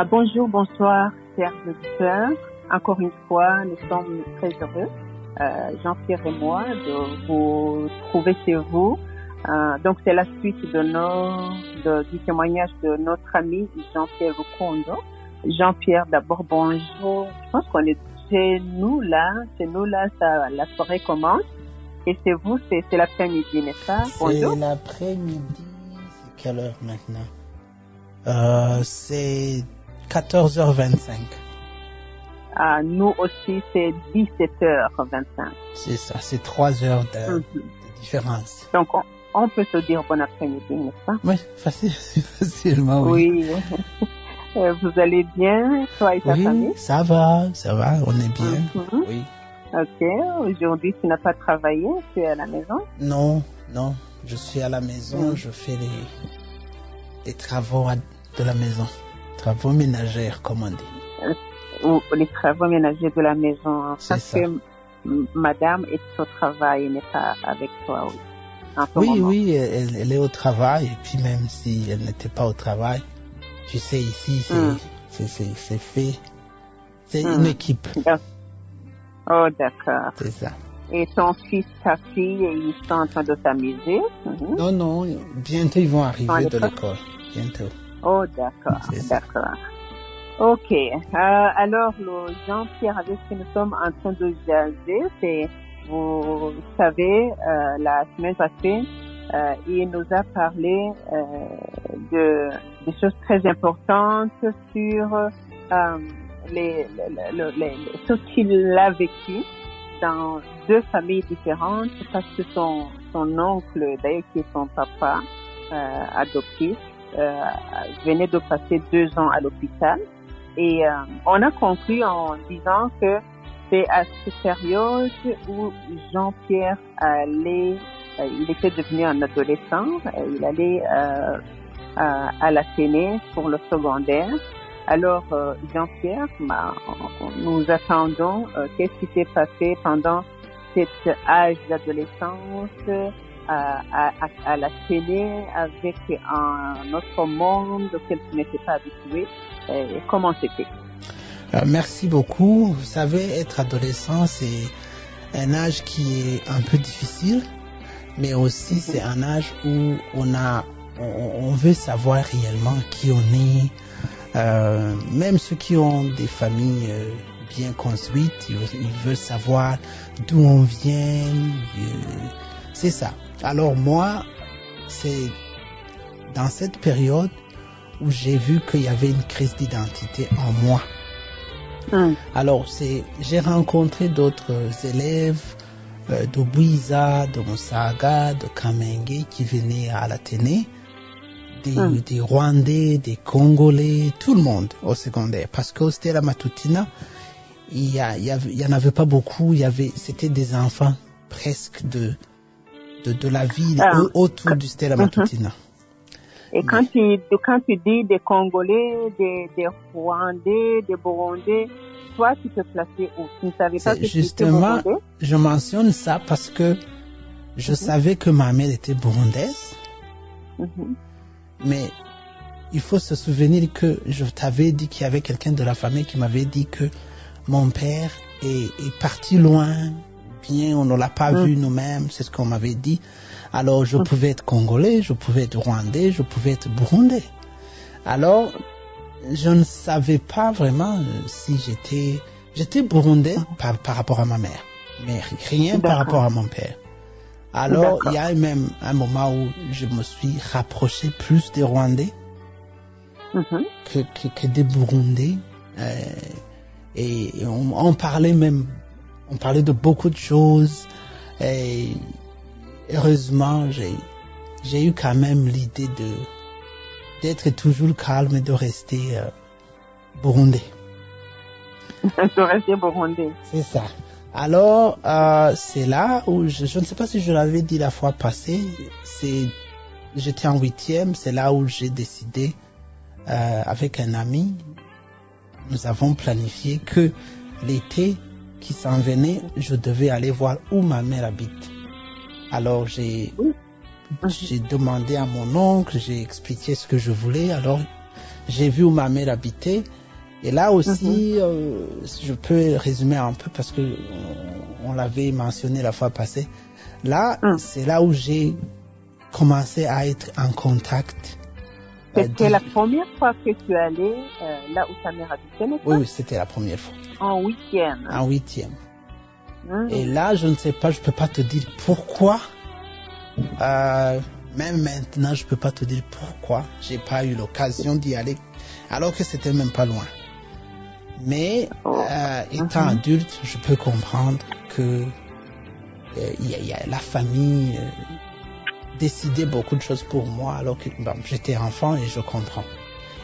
Bonjour, bonsoir, chers auditeurs. Encore une fois, nous sommes très heureux, Jean-Pierre et moi, de vous trouver chez vous. Donc, c'est la suite du témoignage de notre ami Jean-Pierre Rukundo. Jean-Pierre, d'abord, bonjour. Je pense qu'on est chez nous là, la soirée commence. Et chez vous, c'est l'après-midi, n'est-ce pas? Bonjour. C'est l'après-midi, c'est quelle heure maintenant? C'est 14h25. Nous aussi, c'est 17h25. C'est ça, c'est 3 heures de différence. Donc, on peut se dire bon après-midi, n'est-ce pas? Oui, facilement, oui. Oui. Vous allez bien, toi et ta famille? Oui, ça va, on est bien. Oui. Ok, aujourd'hui, tu n'as pas travaillé, tu es à la maison? Non, je suis à la maison, je fais les travaux de la maison. Travaux ménagers, comme on dit. Ou les travaux ménagers de la maison. C'est parce ça. que madame est au travail, n'est pas avec toi, oui. En ce moment. Oui, elle est au travail, et puis même si elle n'était pas au travail, tu sais, ici, c'est fait. C'est une équipe. Oh, d'accord. C'est ça. Et ton fils, ta fille, ils sont en train de s'amuser? Non, bientôt ils vont arriver de l'école. Bientôt. Oh, d'accord, C'est ça. d'accord. Ok. Alors, le Jean-Pierre, avec qui nous sommes en train de jaser, vous savez, la semaine passée, il nous a parlé de choses très importantes sur ce qu'il a vécu dans deux familles différentes, parce que son oncle, d'ailleurs qui est son papa adoptif, venait de passer 2 ans à l'hôpital. Et on a conclu en disant que c'est à cette période où Jean-Pierre il était devenu un adolescent, il allait à l'Athénée pour le secondaire. Alors, Jean-Pierre, nous attendons qu'est-ce qui s'est passé pendant cet âge d'adolescence à l'Athénée avec un autre monde auquel tu n'étais pas habitué. Comment c'était? Merci beaucoup. Vous savez, être adolescent, c'est un âge qui est un peu difficile, mais aussi c'est un âge où on veut savoir réellement qui on est. Même ceux qui ont des familles bien construites, ils veulent savoir d'où on vient. C'est ça. Alors moi, c'est dans cette période où j'ai vu qu'il y avait une crise d'identité en moi. Alors j'ai rencontré d'autres élèves de Bouiza, de Musaga, de Kamenge qui venaient à l'Athénée. Des Rwandais, des Congolais, tout le monde au secondaire. Parce qu'au Stella Matutina, il y en avait pas beaucoup. C'était des enfants presque de la ville autour du Stella Matutina. Et quand tu dis des Congolais, des Rwandais, des Burundais, toi tu te plaçais où? Tu ne savais pas que justement, tu étais burundais? Je mentionne ça parce que je savais que ma mère était burundaise. Mais il faut se souvenir que je t'avais dit qu'il y avait quelqu'un de la famille qui m'avait dit que mon père est parti loin, bien on ne l'a pas vu nous-mêmes, c'est ce qu'on m'avait dit. Alors je pouvais être congolais, je pouvais être rwandais, je pouvais être burundais. Alors je ne savais pas vraiment si j'étais burundais par rapport à ma mère, mais rien par rapport à mon père. Alors, il y a même un moment où je me suis rapproché plus des Rwandais que des Burundais. Et on parlait de beaucoup de choses. Et heureusement, j'ai eu quand même l'idée d'être toujours calme et de rester Burundais. De rester Burundais. C'est ça. Alors, c'est là où je ne sais pas si je l'avais dit la fois passée, j'étais en 8e, c'est là où j'ai décidé, avec un ami, nous avons planifié que l'été qui s'en venait, je devais aller voir où ma mère habite. Alors, j'ai demandé à mon oncle, j'ai expliqué ce que je voulais, alors j'ai vu où ma mère habitait. Et là aussi, je peux résumer un peu parce que on l'avait mentionné la fois passée. Là, c'est là où j'ai commencé à être en contact. C'était la première fois que tu allais là où ta mère habitait, n'est-ce pas? Oui, c'était la première fois. En 8e. En 8e. Et là, je ne sais pas, je peux pas te dire pourquoi. Même maintenant, je peux pas te dire pourquoi j'ai pas eu l'occasion d'y aller, alors que c'était même pas loin. Mais étant adulte, je peux comprendre que y a la famille décidait beaucoup de choses pour moi, alors que j'étais enfant et je comprends.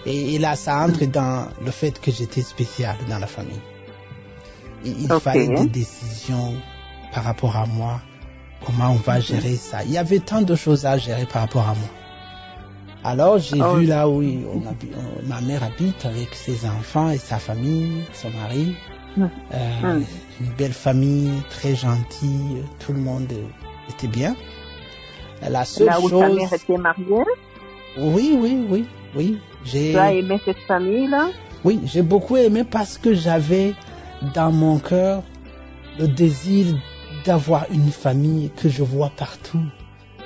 Et là, ça entre dans le fait que j'étais spécial dans la famille. Il fallait des décisions par rapport à moi. Comment on va gérer ça? Il y avait tant de choses à gérer par rapport à moi. Alors, j'ai vu là où ma mère habite avec ses enfants et sa famille, son mari. Une belle famille, très gentille. Tout le monde était bien. La seule là où ta mère était mariée? Oui. Tu as aimé cette famille-là? Oui, j'ai beaucoup aimé parce que j'avais dans mon cœur le désir d'avoir une famille que je vois partout.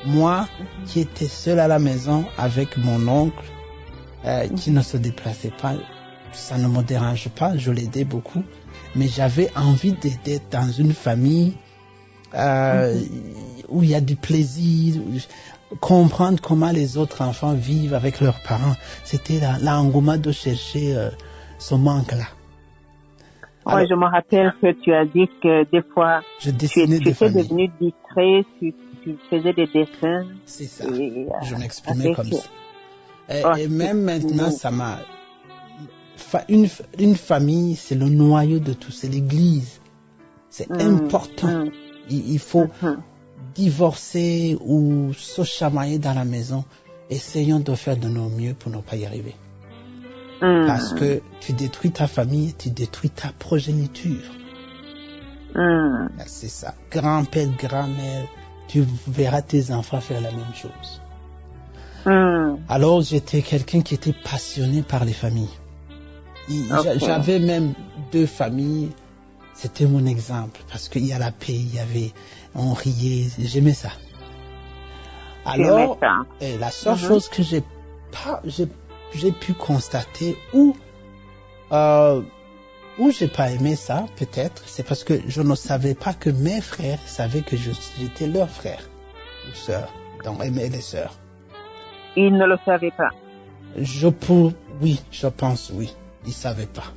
Moi, qui étais seul à la maison avec mon oncle, qui ne se déplaçait pas, ça ne me dérange pas, je l'aidais beaucoup, mais j'avais envie d'être dans une famille où il y a du plaisir, comprendre comment les autres enfants vivent avec leurs parents. C'était l'engouement de chercher ce manque-là. Oui, je me rappelle que tu as dit que des fois, tu étais devenu distrait, tu faisais des dessins. C'est ça, je m'exprimais comme ça. Et même maintenant, ça m'a... Une famille, c'est le noyau de tout, c'est l'église. C'est important. Il faut divorcer ou se chamailler dans la maison. Essayons de faire de nos mieux pour ne pas y arriver. Parce que tu détruis ta famille, tu détruis ta progéniture. C'est ça. Grand-père, grand-mère, tu verras tes enfants faire la même chose. Alors, j'étais quelqu'un qui était passionné par les familles. J'avais même 2 familles. C'était mon exemple. Parce qu'il y a la paix, on riait, j'aimais ça. Alors, la seule chose que j'ai pu constater où j'ai pas aimé ça, peut-être, c'est parce que je ne savais pas que mes frères savaient que j'étais leur frère ou sœur. Donc, aimer les sœurs. Ils ne le savaient pas. Je pense, oui. Ils savaient pas.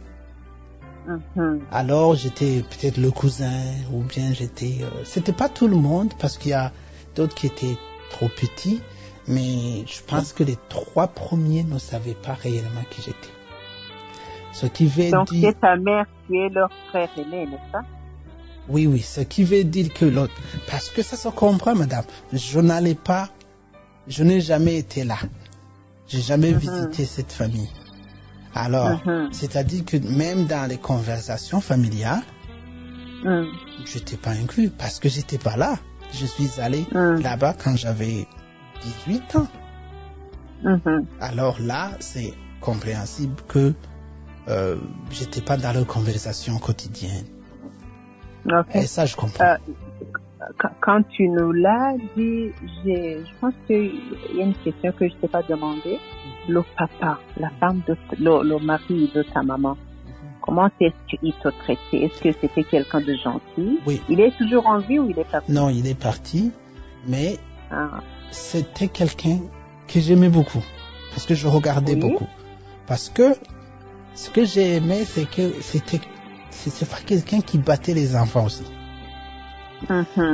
Alors, j'étais peut-être le cousin, ou bien c'était pas tout le monde, parce qu'il y a d'autres qui étaient trop petits, mais je pense que les 3 premiers ne savaient pas réellement qui j'étais. Ce qui veut Donc, dire... c'est ta mère qui est leur frère aîné, n'est-ce pas? Oui, ce qui veut dire que l'autre... Parce que ça se comprend, madame. Je n'ai jamais été là. J'ai jamais visité cette famille. Alors, c'est-à-dire que même dans les conversations familiales, je n'étais pas inclus parce que j'étais pas là. Je suis allé là-bas quand j'avais 18 ans. Alors là, c'est compréhensible que j'étais pas dans leur conversation quotidienne. Et ça, je comprends. Quand tu nous l'as dit, je pense qu'il y a une question que je t'ai pas demandé. Le papa, la femme le mari de ta maman, comment est-ce qu'il te traitait? Est-ce que c'était quelqu'un de gentil? Oui. Il est toujours en vie ou il est parti? Non, il est parti, mais c'était quelqu'un que j'aimais beaucoup, parce que je regardais beaucoup. Parce que ce que j'ai aimé, c'est que c'est pas quelqu'un qui battait les enfants aussi.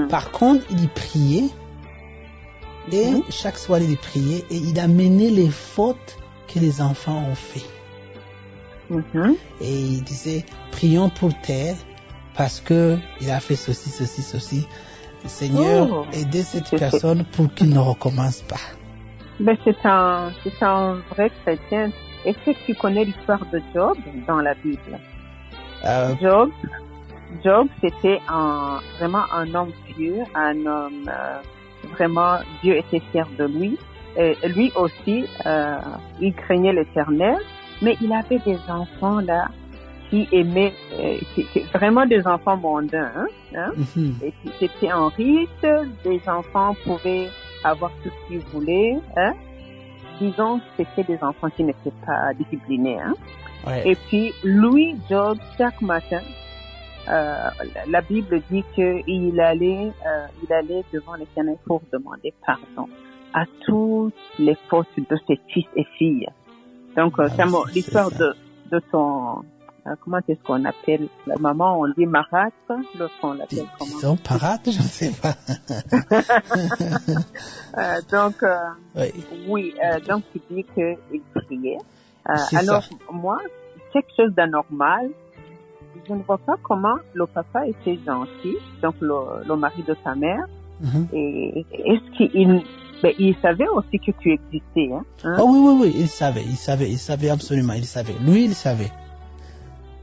Par contre, il priait. Et chaque soir, il priait et il amenait les fautes que les enfants ont fait. Et il disait, prions pour tel parce que il a fait ceci. Seigneur, aidez cette personne pour qu'il ne recommence pas. Ben, c'est un vrai chrétien. Est-ce que tu connais l'histoire de Job dans la Bible? Job, c'était vraiment un homme pieux, un homme vraiment, Dieu était fier de lui. lui aussi, il craignait l'Éternel, mais il avait des enfants là qui aimaient, vraiment des enfants mondains, hein, et qui étaient en risque. Des enfants pouvaient avoir tout ce qu'ils voulaient, hein. Disons, c'était des enfants qui n'étaient pas disciplinés, hein. Ouais. Et puis, lui, Job, chaque matin, la Bible dit qu'il allait devant l'Éternel pour demander pardon à toutes les fautes de ses fils et filles. Donc, c'est l'histoire de ton, comment est-ce qu'on appelle la maman? On dit marâtre, l'autre on l'appelle comment? Disons parate, je ne sais pas. Donc, oui, donc tu dis qu'il priait. Alors, moi, quelque chose d'anormal, je ne vois pas comment le papa était gentil, donc le mari de ta mère, et est-ce qu'il il savait aussi que tu existais, hein? Oh oui, il savait absolument, il savait. Lui, il savait.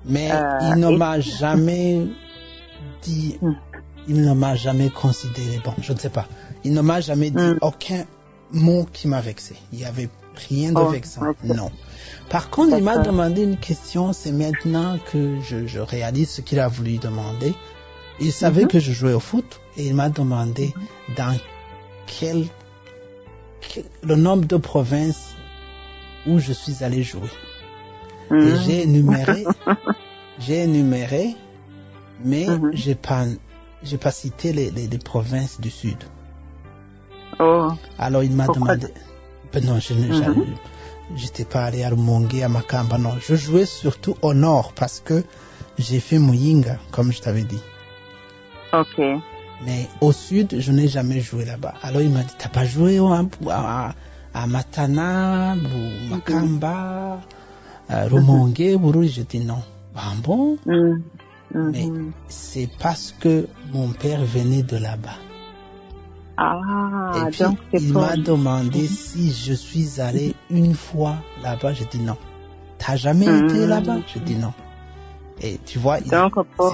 Mais il ne m'a jamais dit, il ne m'a jamais considéré, bon, je ne sais pas, il ne m'a jamais dit aucun mot qui m'a vexé. Il n'y avait rien de vexant, non. Par contre, il m'a demandé une question, c'est maintenant que je réalise ce qu'il a voulu demander. Il savait que je jouais au foot et il m'a demandé dans le nombre de provinces où je suis allé jouer. Et j'ai énuméré, mais j'ai pas cité les provinces du sud. Oh. Alors il m'a demandé, non, j'étais pas allé à Rumonge, à Makamba, non. Je jouais surtout au nord parce que j'ai fait Muyinga, comme je t'avais dit. Ok. Mais au sud, je n'ai jamais joué là-bas. Alors il m'a dit, t'as pas joué à Matana, ou Makamba, Rumonge, Bururi? Je dis non. Ah bon? Mais c'est parce que mon père venait de là-bas. Ah, et puis, donc il m'a demandé si je suis allé une fois là-bas. Je dis non. T'as jamais été là-bas? Je dis non. Et tu vois, c'est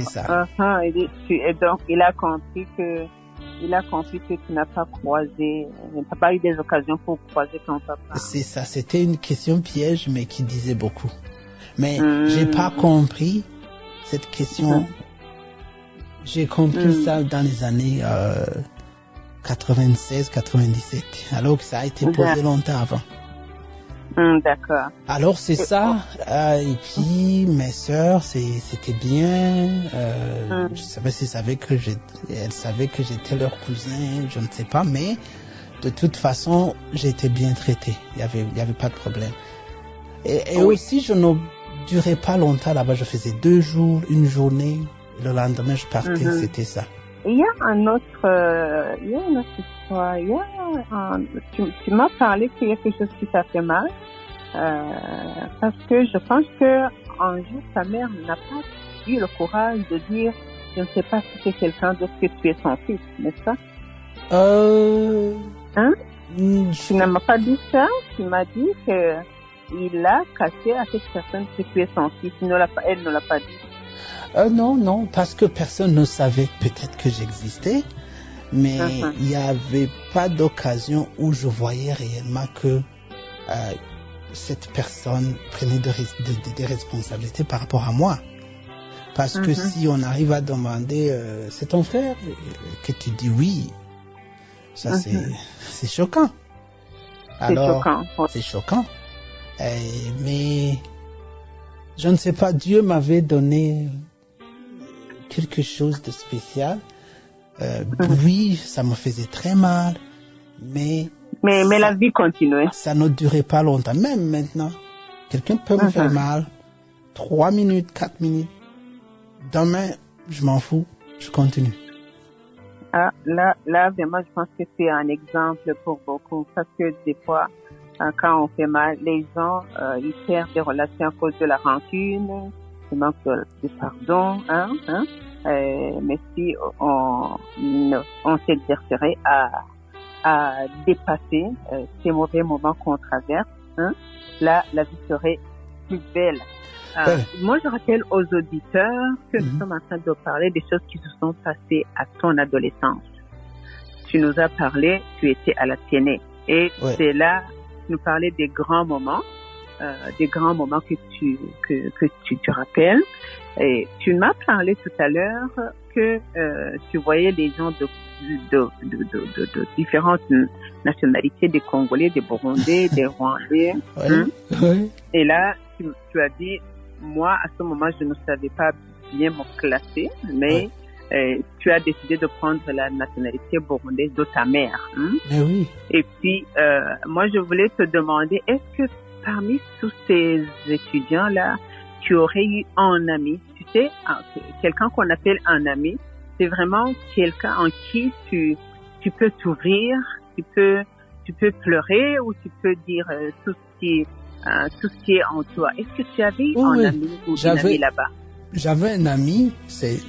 ça. Et donc, il a compris que tu n'as pas croisé, t'as pas eu des occasions pour croiser ton papa. C'est ça. C'était une question piège, mais qui disait beaucoup. Mais j'ai pas compris cette question. J'ai compris ça dans les années 96-97, alors que ça a été posé longtemps avant. D'accord. Alors c'est ça. Et puis mes sœurs, c'était bien. Je savais si elles savaient que j'étais leur cousin, je ne sais pas, mais de toute façon, j'étais bien traité. Il y avait pas de problème. Et aussi, je ne durais pas longtemps là-bas. Je faisais 2 jours, une journée. Le lendemain, je partais. C'était ça. Il y a une autre histoire. Tu m'as parlé qu'il y a quelque chose qui t'a fait mal. Parce que je pense que un jour, ta mère n'a pas eu le courage de dire, je ne sais pas si c'est quelqu'un d'autre que tu es son fils, n'est-ce pas? Tu ne m'as pas dit ça. Tu m'as dit que il a caché à cette personne que tu es son fils. Elle ne l'a pas dit. Non, parce que personne ne savait peut-être que j'existais, mais il n'y avait pas d'occasion où je voyais réellement que cette personne prenait des responsabilités par rapport à moi. Parce que si on arrive à demander, c'est ton frère, que tu dis oui, ça c'est choquant. Alors, c'est choquant. Mais je ne sais pas, Dieu m'avait donné quelque chose de spécial. Oui, ça me faisait très mal, mais la vie continuait. Ça ne durait pas longtemps. Même maintenant, quelqu'un peut me faire mal, 3 minutes, 4 minutes. Demain, je m'en fous, je continue. Ah, là, vraiment, je pense que c'est un exemple pour beaucoup. Parce que des fois, quand on fait mal, les gens, ils perdent des relations à cause de la rancune, du manque de pardon, mais si on s'exercerait à dépasser ces mauvais moments qu'on traverse, là, la vie serait plus belle. Moi, je rappelle aux auditeurs que nous sommes en train de parler des choses qui se sont passées à ton adolescence. Tu nous as parlé, tu étais à la CNE. Et c'est là, tu nous parlais des grands moments que tu te rappelles. Et tu m'as parlé tout à l'heure que tu voyais des gens de différentes nationalités, des Congolais, des Burundais, des Rwandais. Oui. Et là, tu as dit, moi, à ce moment, je ne savais pas bien me classer, mais tu as décidé de prendre la nationalité burundaise de ta mère. Mais oui. Et puis, moi, je voulais te demander, est-ce que parmi tous ces étudiants-là, tu aurais eu un ami? Tu sais, quelqu'un qu'on appelle un ami, c'est vraiment quelqu'un en qui tu peux t'ouvrir, tu peux pleurer ou tu peux dire tout ce qui est en toi. Est-ce que tu avais un ami ou une amie là-bas? J'avais un ami, c'est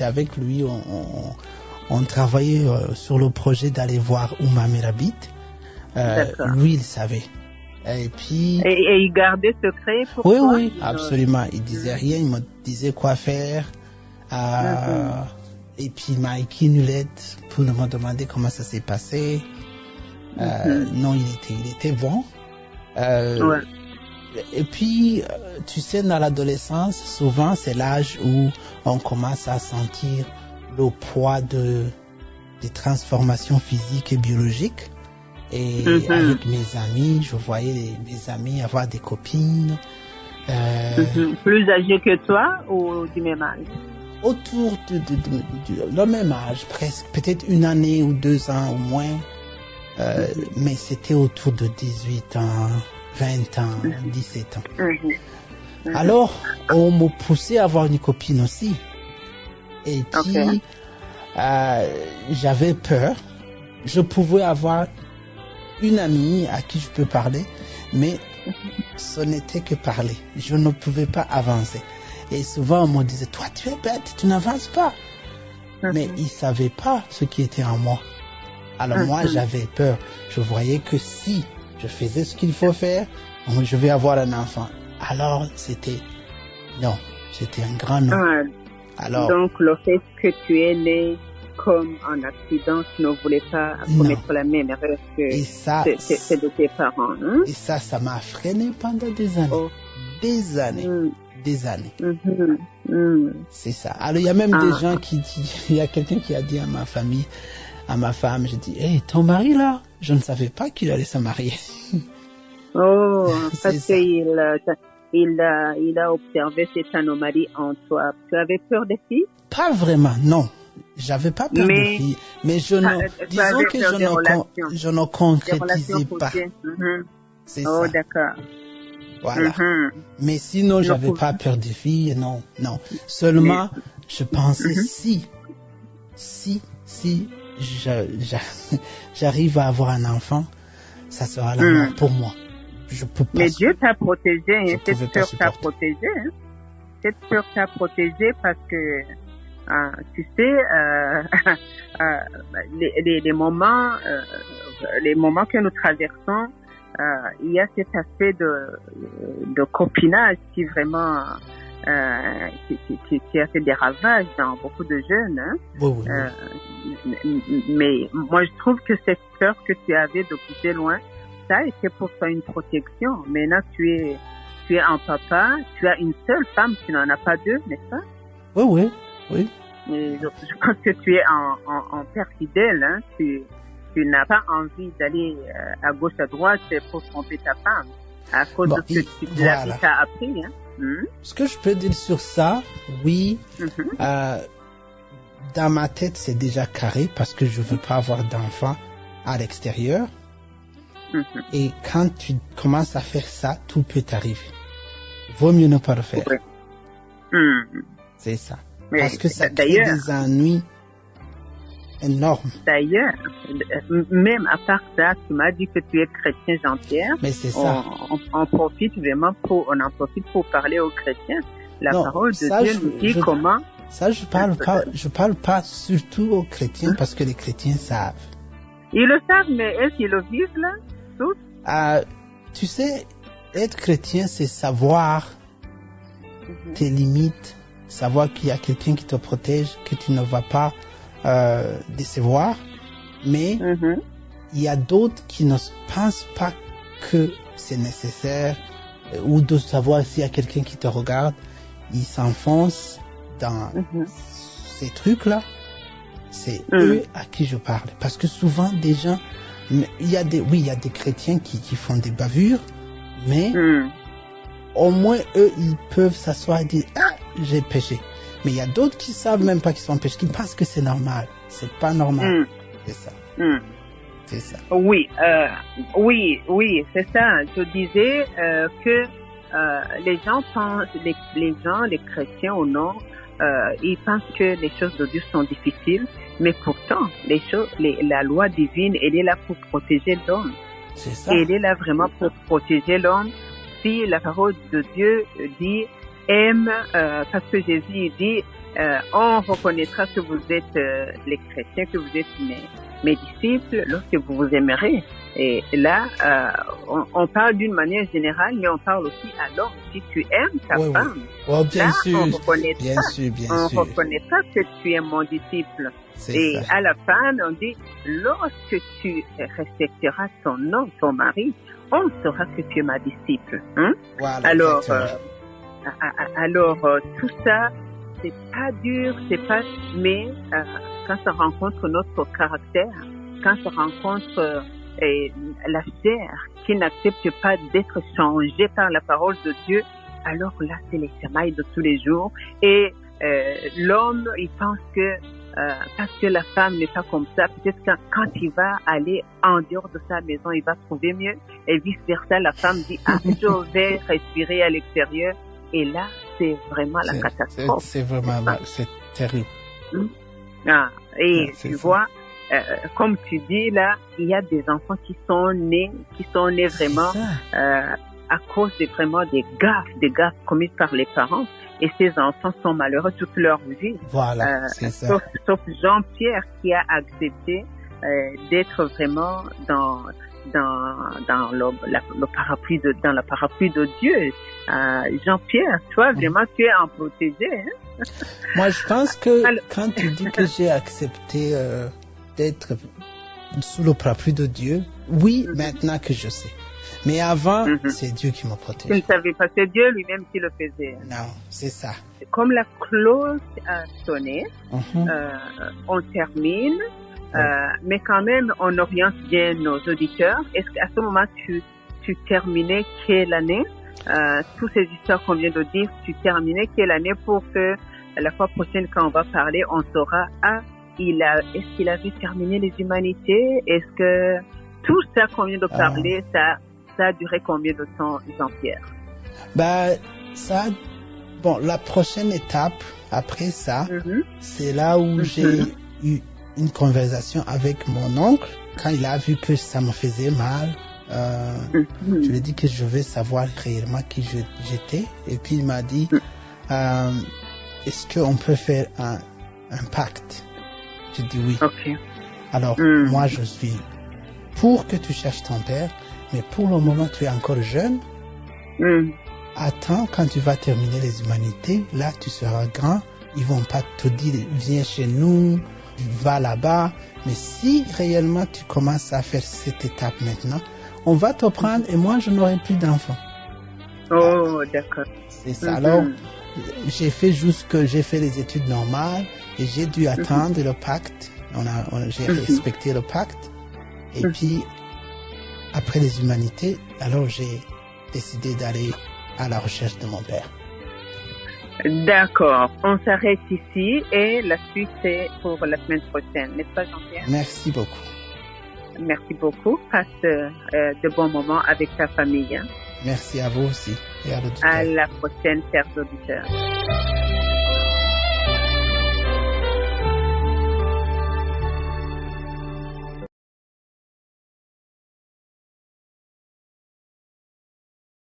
avec lui on travaillait sur le projet d'aller voir où ma mère habite. Lui, il savait. Et puis. Et il gardait secret pour toi? Oui, absolument. Il disait rien, il me disait quoi faire. Et puis il m'a écrit une lettre pour me demander comment ça s'est passé. Non, il était bon. Et puis, tu sais, dans l'adolescence, souvent c'est l'âge où on commence à sentir le poids des transformations physiques et biologiques. Et avec mes amis, je voyais mes amis avoir des copines. Plus âgés que toi ou du même âge? Autour de même âge, presque, peut-être 1 année ou 2 ans au moins. Mais c'était autour de 18 ans, 20 ans, 17 ans. Alors, on me poussait à avoir une copine aussi. Et puis, j'avais peur. Je pouvais avoir une amie à qui je peux parler, mais ce n'était que parler. Je ne pouvais pas avancer. Et souvent, on me disait, toi, tu es bête, tu n'avances pas. Mais ils ne savaient pas ce qui était en moi. Alors moi, j'avais peur. Je voyais que si je faisais ce qu'il faut faire, je vais avoir un enfant. Alors, c'était un grand non. Alors, donc, le fait que tu es né comme un accident, tu ne voulais pas commettre la même erreur que c'est de tes parents. Hein? Et ça m'a freiné pendant des années. Des années. C'est ça. Alors, il y a même des gens il y a quelqu'un qui a dit à ma famille, à ma femme, j'ai dit, hey, ton mari là, je ne savais pas qu'il allait se marier. Parce qu'il a observé cette anomalie en toi. Tu avais peur des filles? Pas vraiment, non. J'avais pas peur des filles, mais disons que je ne concrétisais pas. C'est ça. D'accord. Voilà. Mais sinon, j'avais pas peur des filles, non. Seulement, je pensais si j'arrive à avoir un enfant, ça sera la mort pour moi. Je peux pas. Mais Dieu t'a protégé, cette peur t'a protégé. Cette peur t'a protégé parce que, tu sais, les moments que nous traversons, il y a cet aspect de copinage qui vraiment qui a fait des ravages dans beaucoup de jeunes. Hein. Oui. Mais moi, je trouve que cette peur que tu avais de pousser loin, ça a été pour toi une protection. Maintenant, tu es un papa, tu as une seule femme, tu n'en as pas deux, n'est-ce pas? Oui. Et je pense que tu es en père fidèle. Hein. Tu n'as pas envie d'aller à gauche, à droite pour tromper ta femme à cause de ce que tu as appris. Hein. Ce que je peux dire sur ça, oui, dans ma tête, c'est déjà carré parce que je ne veux pas avoir d'enfant à l'extérieur. Et quand tu commences à faire ça, tout peut t'arriver. Vaut mieux ne pas le faire. C'est ça. Parce que ça crée des ennuis énormes. D'ailleurs, même à part ça, tu m'as dit que tu es chrétien, Jean-Pierre. Mais c'est ça. On en profite pour parler aux chrétiens. La parole de Dieu nous dit comment. Ça, je parle pas surtout aux chrétiens parce que les chrétiens savent. Ils le savent, mais est-ce qu'ils le vivent là, tous? Tu sais, être chrétien, c'est savoir tes limites, savoir qu'il y a quelqu'un qui te protège, que tu ne vas pas décevoir, mais il y a d'autres qui ne pensent pas que c'est nécessaire ou de savoir s'il y a quelqu'un qui te regarde. Ils s'enfoncent dans ces trucs-là. C'est eux à qui je parle. Parce que souvent, des gens, il y a des chrétiens qui font des bavures, mais au moins, eux, ils peuvent s'asseoir et dire, ah, j'ai péché. Mais il y a d'autres qui savent même pas qu'ils sont péchés, qui pensent que c'est normal. C'est pas normal. C'est ça. C'est ça. Oui, c'est ça. Je disais que les gens pensent, les chrétiens ou non, ils pensent que les choses de Dieu sont difficiles, mais pourtant, la loi divine, elle est là pour protéger l'homme. C'est ça. Elle est là vraiment pour protéger l'homme. Si la parole de Dieu dit aime, parce que Jésus dit, on reconnaîtra que vous êtes les chrétiens, que vous êtes mes disciples, lorsque vous vous aimerez. Et là, on parle d'une manière générale, mais on parle aussi à l'homme. Si tu aimes ta femme, bien là, sûr, on reconnaîtra, bien sûr. reconnaîtra que tu es mon disciple. Et ça. à la fin, on dit, lorsque tu respecteras ton homme, ton mari, on saura que tu es ma disciple. Hein? Voilà, alors, tout ça, c'est pas dur, mais quand ça rencontre notre caractère, quand ça rencontre la chair qui n'accepte pas d'être changée par la parole de Dieu, alors là, c'est les semailles de tous les jours. Et l'homme, il pense que parce que la femme n'est pas comme ça, peut-être quand il va aller en dehors de sa maison, il va trouver mieux. Et vice-versa, la femme dit, ah, je vais respirer à l'extérieur. Et là, c'est vraiment la catastrophe. C'est vraiment mal, c'est terrible. Tu vois, comme tu dis là, il y a des enfants qui sont nés vraiment à cause de vraiment des gaffes commises par les parents. Et ces enfants sont malheureux toute leur vie. Voilà, c'est ça. Sauf Jean-Pierre qui a accepté d'être vraiment dans le parapluie dans la parapluie de Dieu. Jean-Pierre, toi, vraiment, tu es en protégé. Hein? Moi, je pense que quand tu dis que j'ai accepté d'être sous le parapluie de Dieu, oui, maintenant que je sais. Mais avant, c'est Dieu qui m'a protégé. Tu ne savais pas, c'est Dieu lui-même qui le faisait. Non, c'est ça. Comme la cloche a sonné, on termine. Mais quand même, on oriente bien nos auditeurs. Est-ce qu'à ce moment, tu terminais quelle année? Toutes ces histoires qu'on vient de dire, tu terminais quelle année pour que la fois prochaine, quand on va parler, on saura, est-ce qu'il avait terminé les humanités? Est-ce que tout ça qu'on vient de parler, ça a duré combien de temps, Jean-Pierre? La prochaine étape, après ça, c'est là où j'ai eu une conversation avec mon oncle quand il a vu que ça me faisait mal. Je lui ai dit que je veux savoir réellement qui j'étais, et puis il m'a dit est-ce qu'on peut faire un pacte? J'ai dit oui. Alors moi je suis pour que tu cherches ton père, mais pour le moment tu es encore jeune. Attends, quand tu vas terminer les humanités, là tu seras grand, ils vont pas te dire viens chez nous, va là-bas. Mais si réellement tu commences à faire cette étape maintenant, on va te prendre et moi je n'aurai plus d'enfants. Oh, d'accord. C'est ça. Alors, j'ai fait les études normales et j'ai dû attendre le pacte. J'ai respecté le pacte. Et puis, après les humanités, alors j'ai décidé d'aller à la recherche de mon père. D'accord. On s'arrête ici et la suite c'est pour la semaine prochaine. N'est-ce pas, Jean-Pierre? Merci beaucoup. Merci beaucoup. Passe de bons moments avec ta famille. Hein? Merci à vous aussi et à l'auditeur. À la prochaine, chers auditeurs.